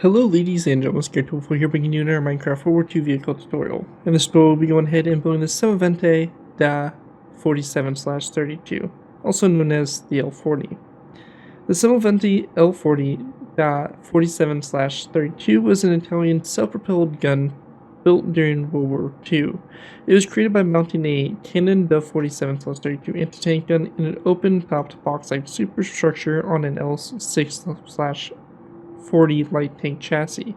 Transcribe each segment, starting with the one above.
Hello ladies and gentlemen, ZPro here bringing you another Minecraft World War II vehicle tutorial. In this tutorial we'll be going ahead and building the Semovente L.40/32, also known as the L40. The Semovente L40-47/32 was an Italian self-propelled gun built during World War II. It was created by mounting a Cannon .47/32 anti-tank gun in an open-topped box-like superstructure on an L6/40 light tank chassis.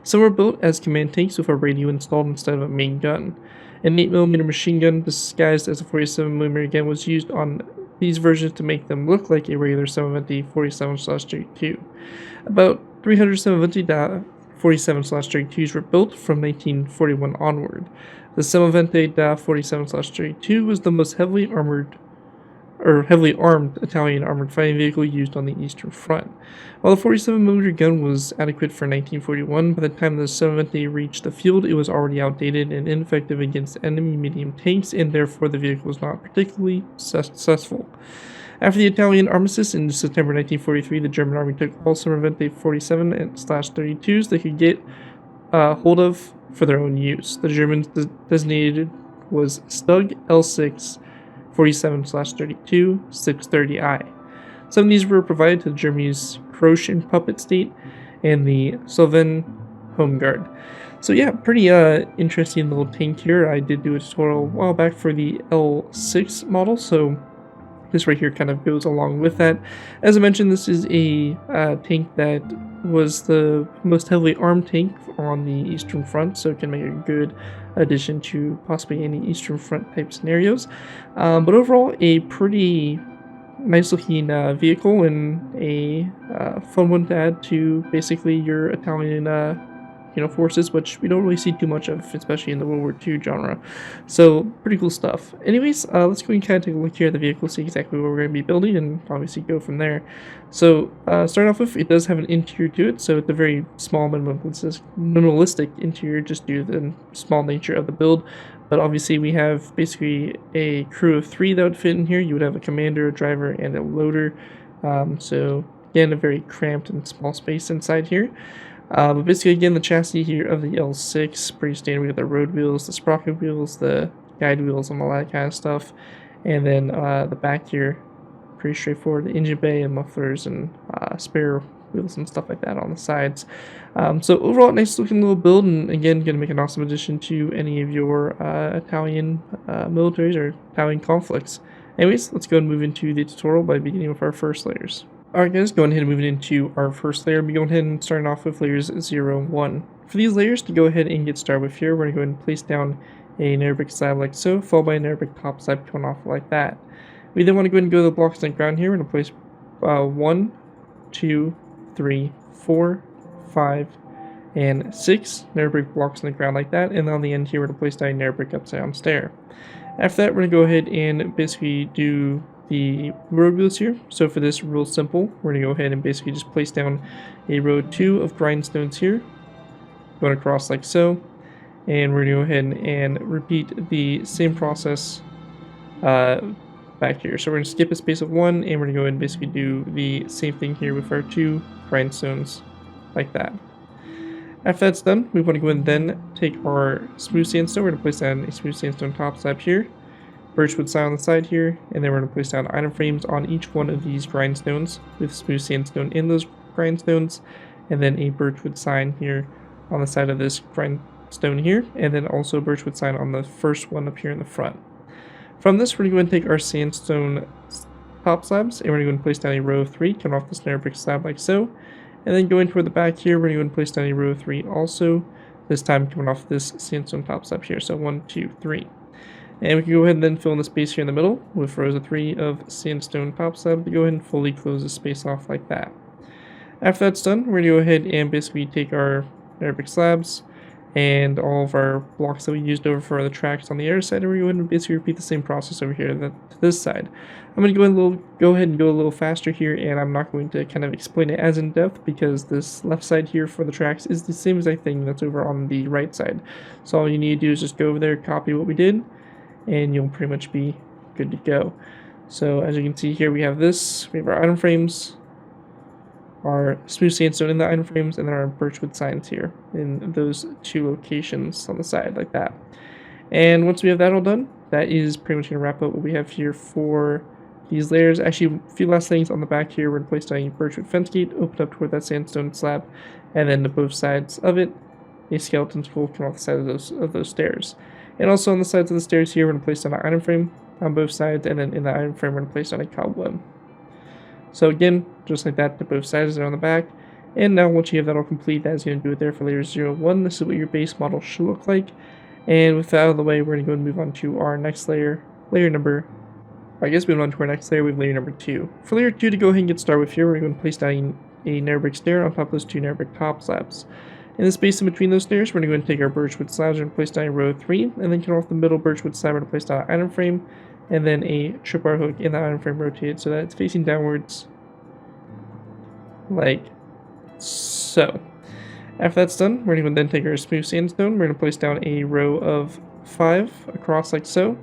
Some were built as command tanks with a radio installed instead of a main gun. An 8mm machine gun disguised as a 47mm gun was used on these versions to make them look like a regular Semovente 47/32. About 300 Semovente 47/32s were built from 1941 onward. The Semovente 47/32 was the most heavily armed Italian armored fighting vehicle used on the Eastern Front. While the 47mm gun was adequate for 1941, by the time the Semovente reached the field, it was already outdated and ineffective against enemy medium tanks, and therefore the vehicle was not particularly successful. After the Italian armistice in September 1943, the German army took all Semovente 47/32s they could get hold of for their own use. The Germans designated was Stug L6 47/32 630I. Some of these were provided to Germany's Croatian puppet state and the Sloven Home Guard. So yeah, pretty interesting little tank here. I did do a tutorial a while back for the L6 model, so this right here kind of goes along with that. As I mentioned, this is a tank that was the most heavily armed tank on the Eastern Front, so it can make a good addition to possibly any Eastern Front type scenarios. But overall, a pretty nice looking vehicle and a fun one to add to basically your Italian forces, which we don't really see too much of, especially in the World War II genre. So pretty cool stuff. Anyways, let's go and kind of take a look here at the vehicle, see exactly what we're going to be building, and obviously go from there. So starting off with, it does have an interior to it, so it's a very small minimalistic interior just due to the small nature of the build. But obviously we have basically a crew of 3 that would fit in here. You would have a commander, a driver, and a loader. So again, a very cramped and small space inside here. But basically, again, the chassis here of the L6, pretty standard. We got the road wheels, the sprocket wheels, the guide wheels, and all that kind of stuff. And then the back here, pretty straightforward. The engine bay and mufflers and spare wheels and stuff like that on the sides. So overall, nice looking little build, and again, going to make an awesome addition to any of your Italian militaries or Italian conflicts. Anyways, let's go and move into the tutorial by beginning with our first layers. Alright guys, going ahead and moving into our first layer, we'll be going ahead and starting off with layers 0 and 1. For these layers to go ahead and get started with here, we're going to go ahead and place down a nether brick slab like so, followed by a nether brick top slab coming off like that. We then want to go ahead and go to the blocks on the ground here. We're going to place 1, 2, 3, 4, 5, and 6 nether brick blocks on the ground like that, and on the end here we're going to place down a nether brick upside down stair. After that, we're going to go ahead and basically do the road wheels here. So for this, real simple, we're going to go ahead and basically just place down a row 2 of grindstones here, going across like so, and we're going to go ahead and repeat the same process back here. So we're going to skip a space of 1, and we're going to go ahead and basically do the same thing here with our 2 grindstones like that. After that's done, we want to go ahead and then take our smooth sandstone. We're going to place down a smooth sandstone top slab here, birchwood sign on the side here, and then we're going to place down item frames on each one of these grindstones with smooth sandstone in those grindstones, and then a birchwood sign here on the side of this grindstone here, and then also a birchwood sign on the first one up here in the front. From this, we're going to go ahead and take our sandstone top slabs, and we're going to go ahead and place down a row of 3 coming off this nether brick slab like so, and then going toward the back here, we're going to go ahead and place down a row of 3 also, this time coming off this sandstone top slab here, so 1, 2, 3. And we can go ahead and then fill in the space here in the middle with rows of 3 of sandstone top slab to go ahead and fully close the space off like that. After that's done, we're going to go ahead and basically take our nether brick slabs and all of our blocks that we used over for the tracks on the other side, and we're going to basically repeat the same process over here to this side. I'm going to go ahead and go a little faster here, and I'm not going to kind of explain it as in depth because this left side here for the tracks is the same exact thing that's over on the right side. So all you need to do is just go over there, copy what we did, and you'll pretty much be good to go. So as you can see here, we have our item frames, our smooth sandstone in the item frames, and then our birchwood signs here in those 2 locations on the side like that. And once we have that all done, that is pretty much going to wrap up what we have here for these layers. Actually, a few last things on the back here. We're going to place down a birchwood fence gate, open up toward that sandstone slab, and then to both sides of it, a skeleton spool come off the side of those stairs. And also on the sides of the stairs here, we're going to place down an item frame on both sides, and then in the item frame, we're going to place down a cobweb. So again, just like that to both sides there on the back. And now once you have that all complete, that is going to do it there for layer 01. This is what your base model should look like. And with that out of the way, we're going to go and move on to our next layer, moving on to our next layer, we have layer number 2. For layer 2 to go ahead and get started with here, we're going to place down a nether brick stair on top of those 2 nether brick top slabs. In the space in between those stairs, we're going to go and take our birchwood slabs and place down a row of 3, and then cut off the middle birchwood slab and place down an item frame, and then a tripwire hook in the item frame rotated so that it's facing downwards, like so. After that's done, we're going to then take our smooth sandstone. We're going to place down a row of 5 across like so.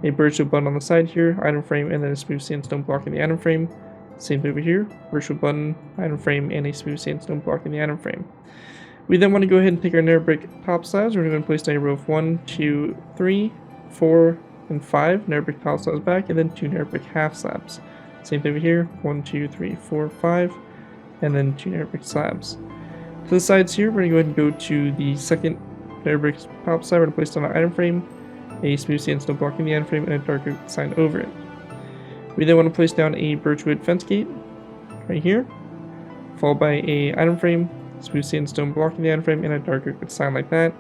A birchwood button on the side here, item frame, and then a smooth sandstone block in the item frame. Same thing over here, birchwood button, item frame, and a smooth sandstone block in the item frame. We then want to go ahead and take our nether brick top slabs. We're going to place down a row of 1, 2, 3, 4, and 5 nether brick top slabs back, and then 2 nether brick half slabs. Same thing over here, 1, 2, 3, 4, 5, and then 2 nether brick slabs. To the sides here, we're going to go ahead and go to the second nether brick top slab. We're going to place down an item frame, a smooth sandstone block in the item frame, and a dark oak sign over it. We then want to place down a birchwood fence gate right here, followed by a item frame, smooth sandstone block in the item frame, and a dark oak sign like that.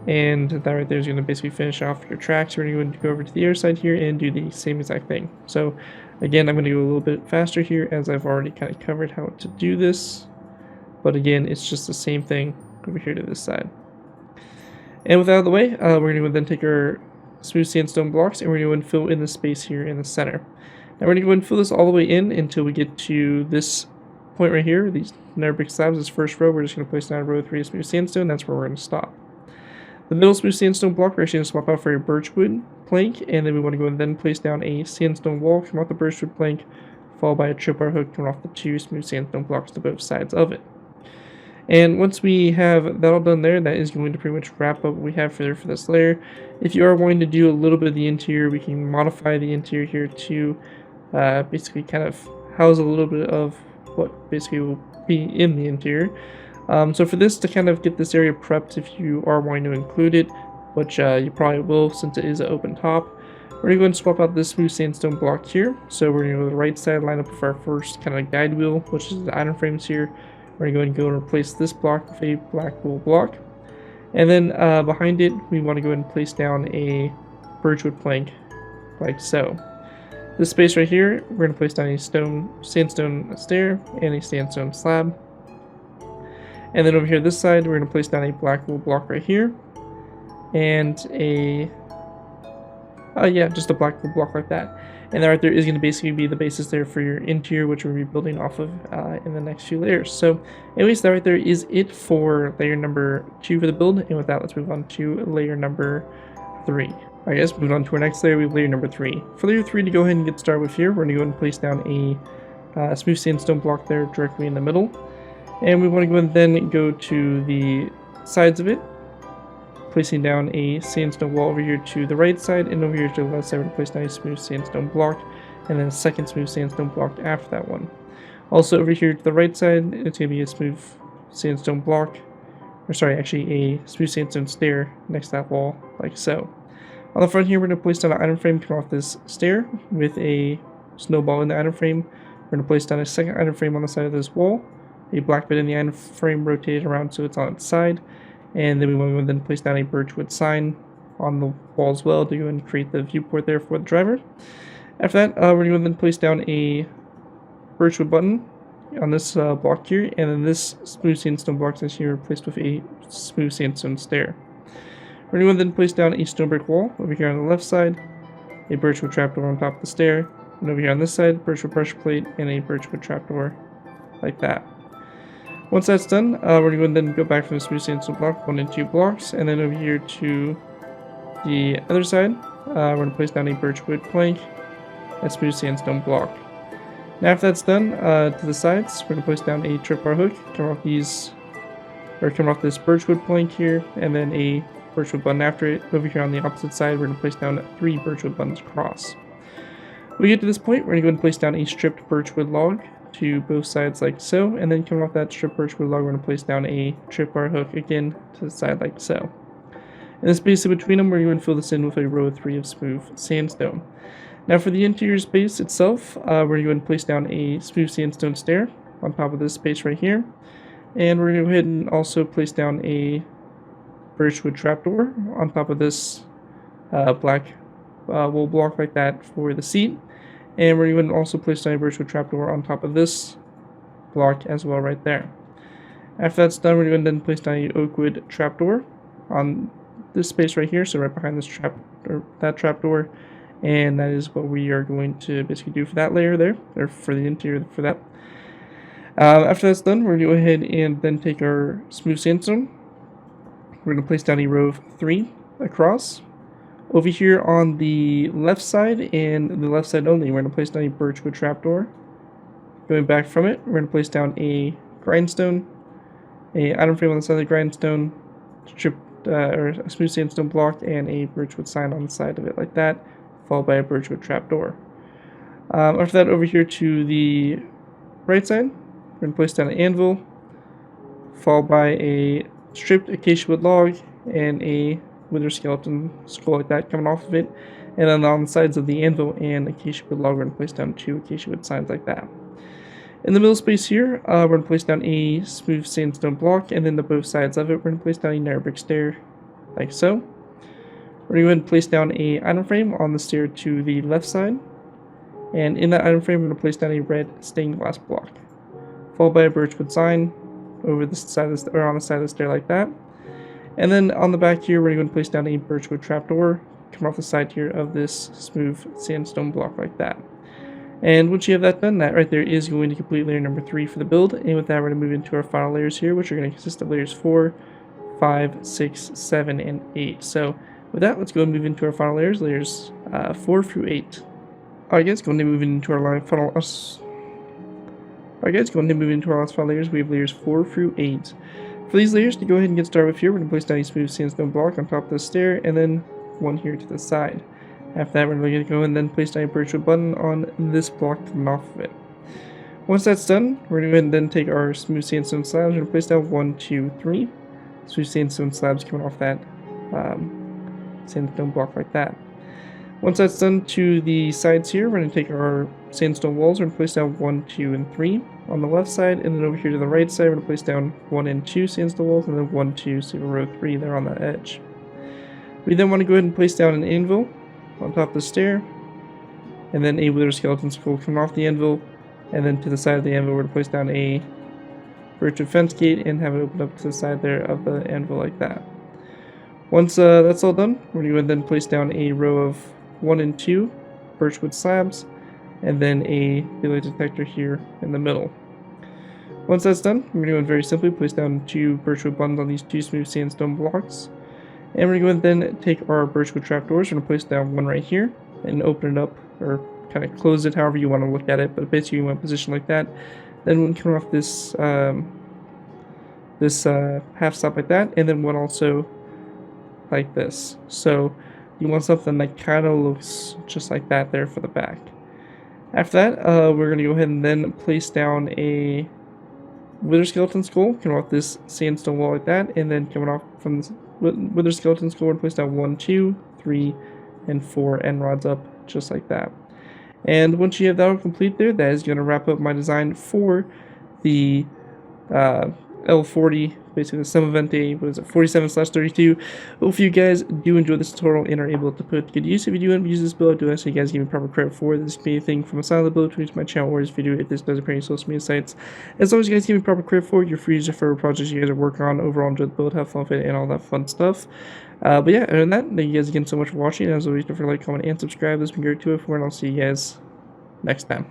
And that right there is going to basically finish off your tracks. We're going to go over to the other side here and do the same exact thing. So again, I'm going to go a little bit faster here as I've already kind of covered how to do this. But again, it's just the same thing over here to this side. And with that out of the way, we're going to then take our smooth sandstone blocks and we're going to fill in the space here in the center. Now we're going to go and fill this all the way in until we get to this point right here. These nether brick slabs, this first row, we're just going to place down a row of 3 smooth sandstone. That's where we're going to stop. The middle smooth sandstone block, we're actually going to swap out for a birchwood plank, and then we want to go and then place down a sandstone wall from off the birchwood plank, followed by a tripwire hook coming off the 2 smooth sandstone blocks to both sides of it. And once we have that all done there, that is going to pretty much wrap up what we have for this layer. If you are wanting to do a little bit of the interior, we can modify the interior here to basically kind of house a little bit of what basically will be in the interior. So for this, to kind of get this area prepped, if you are wanting to include it, which you probably will since it is an open top, we're going to go and swap out this smooth sandstone block here. So we're going to go to the right side, line up with our first kind of guide wheel, which is the item frames here. We're going to go and replace this block with a black wool block. And then behind it, we want to go ahead and place down a birchwood plank, like so. This space right here, we're going to place down a sandstone stair and a sandstone slab. And then over here this side, we're going to place down a black wool block right here. And just a black wool block like that. And that right there is going to basically be the basis there for your interior, which we'll be building off of in the next few layers. So anyways, that right there is it for layer number 2 for the build. And with that, let's move on to layer number 3. I guess moving on to our next layer, we have layer number 3. For layer 3 to go ahead and get started with here, we're going to go ahead and place down a smooth sandstone block there directly in the middle. And we want to go and then go to the sides of it, placing down a sandstone wall over here to the right side, and over here to the left side we're going to place down a smooth sandstone block, and then a second smooth sandstone block after that one. Also over here to the right side, it's going to be a smooth sandstone block, or sorry, actually a smooth sandstone stair next to that wall, like so. On the front here, we're going to place down an item frame coming off this stair with a snowball in the item frame. We're going to place down a second item frame on the side of this wall, a black bit in the item frame rotated around so it's on its side. And then we want to then place down a birchwood sign on the wall as well to go and create the viewport there for the driver. After that, we're going to then place down a birchwood button on this block here, and then this smooth sandstone block is here replaced with a smooth sandstone stair. We're going to then place down a stone brick wall over here on the left side, a birchwood trapdoor on top of the stair, and over here on this side, birchwood pressure plate and a birchwood trapdoor like that. Once that's done, we're going to then go back from the smooth sandstone block, 1 and 2 blocks, and then over here to the other side, we're going to place down a birchwood plank, a smooth sandstone block. Now after that's done, to the sides, we're going to place down a tripwire hook, come off this birchwood plank here, and then a birchwood button after it. Over here on the opposite side, we're going to place down 3 birchwood buttons across. When we get to this point, we're going to go ahead and place down a stripped birchwood log to both sides like so, and then coming off that stripped birchwood log, we're going to place down a tripwire hook again to the side like so. In the space in between them, we're going to fill this in with a row of 3 of smooth sandstone. Now for the interior space itself, we're going to go ahead and place down a smooth sandstone stair on top of this space right here. And we're going to go ahead and also place down a birchwood trapdoor on top of this black wool block like that for the seat. And we're going to also place down a birchwood trapdoor on top of this block as well right there. After that's done, we're going to then place down a oakwood trapdoor on this space right here, so right behind this that trapdoor. And that is what we are going to basically do for that layer there, or for the interior for that. After that's done, we're going to go ahead and then take our smooth sandstone. We're going to place down a row of 3 across. Over here on the left side and the left side only, we're going to place down a birchwood trapdoor. Going back from it, we're going to place down a grindstone, a item frame on the side of the grindstone, or a smooth sandstone block, and a birchwood sign on the side of it like that, followed by a birchwood trapdoor. After that, over here to the right side, we're going to place down an anvil, followed by a stripped acacia wood log and a wither skeleton skull like that coming off of it. And then on the sides of the anvil and acacia wood log, we're going to place down 2 acacia wood signs like that. In the middle space here, we're going to place down a smooth sandstone block, and then to both sides of it, we're going to place down a narrow brick stair like so. We're going to go ahead and place down a item frame on the stair to the left side. And in that item frame, we're going to place down a red stained glass block, followed by a birchwood sign over the side of or on the side of the stair like that. And then on the back here, we're going to place down a birchwood trapdoor, come off the side here of this smooth sandstone block like that. And once you have that done, that right there is going to complete layer number 3 for the build. And with that, we're going to move into our final layers here, which are going to consist of layers 4, 5, 6, 7, and 8. So with that, let's go and move into our final layers, 4 through 8. Alright guys, going to move into our last final layers. We have layers 4 through 8. For these layers, to go ahead and get started with here, we're going to place down a smooth sandstone block on top of the stair, and then one here to the side. After that, we're going to go and then place down a birchwood button on this block coming off of it. Once that's done, we're going to go ahead and then take our smooth sandstone slabs. We're going to place down 1, 2, 3 smooth sandstone slabs coming off that sandstone block like that. Once that's done to the sides here, we're going to take our sandstone walls. We're going to place down 1, 2, and 3 on the left side, and then over here to the right side, we're going to place down 1 and 2 sandstone walls, and then 1, 2, so row 3 there on that edge. We then want to go ahead and place down an anvil on top of the stair, and then a wither skeleton skull coming off the anvil, and then to the side of the anvil, we're going to place down a birchwood fence gate and have it open up to the side there of the anvil like that. Once that's all done, we're going to then place down a row of 1 and 2 birchwood slabs, and then a delay detector here in the middle. Once that's done, we're going to very simply place down 2 birchwood buttons on these 2 smooth sandstone blocks, and we're going to then take our birchwood trapdoors. We're going to place down one right here and open it up, or kind of close it however you want to look at it, but basically you want to position like that. Then one come off this half stop like that, and then one also like this. So you want something that kind of looks just like that there for the back. After that, we're going to go ahead and then place down a wither skeleton skull coming off this sandstone wall like that, and then coming off from this wither skeleton skull, we're going to place down 1, 2, 3, and 4 end rods up just like that. And once you have that all complete there, that is going to wrap up my design for the L40, basically the Semovente, 47/32. Hope you guys do enjoy this tutorial and are able to put it to good use. If you do use this build, I do ask you guys give me proper credit for this. Could be anything from a side of the build to my channel or this video if this does appear on social media sites. As always, you guys give me proper credit for you're free to for projects you guys are working on. Overall, enjoy the build, have fun with it, and all that fun stuff. But yeah, other than that, thank you guys again so much for watching. As always, don't forget to like, comment, and subscribe. This has been great to it for, and I'll see you guys next time.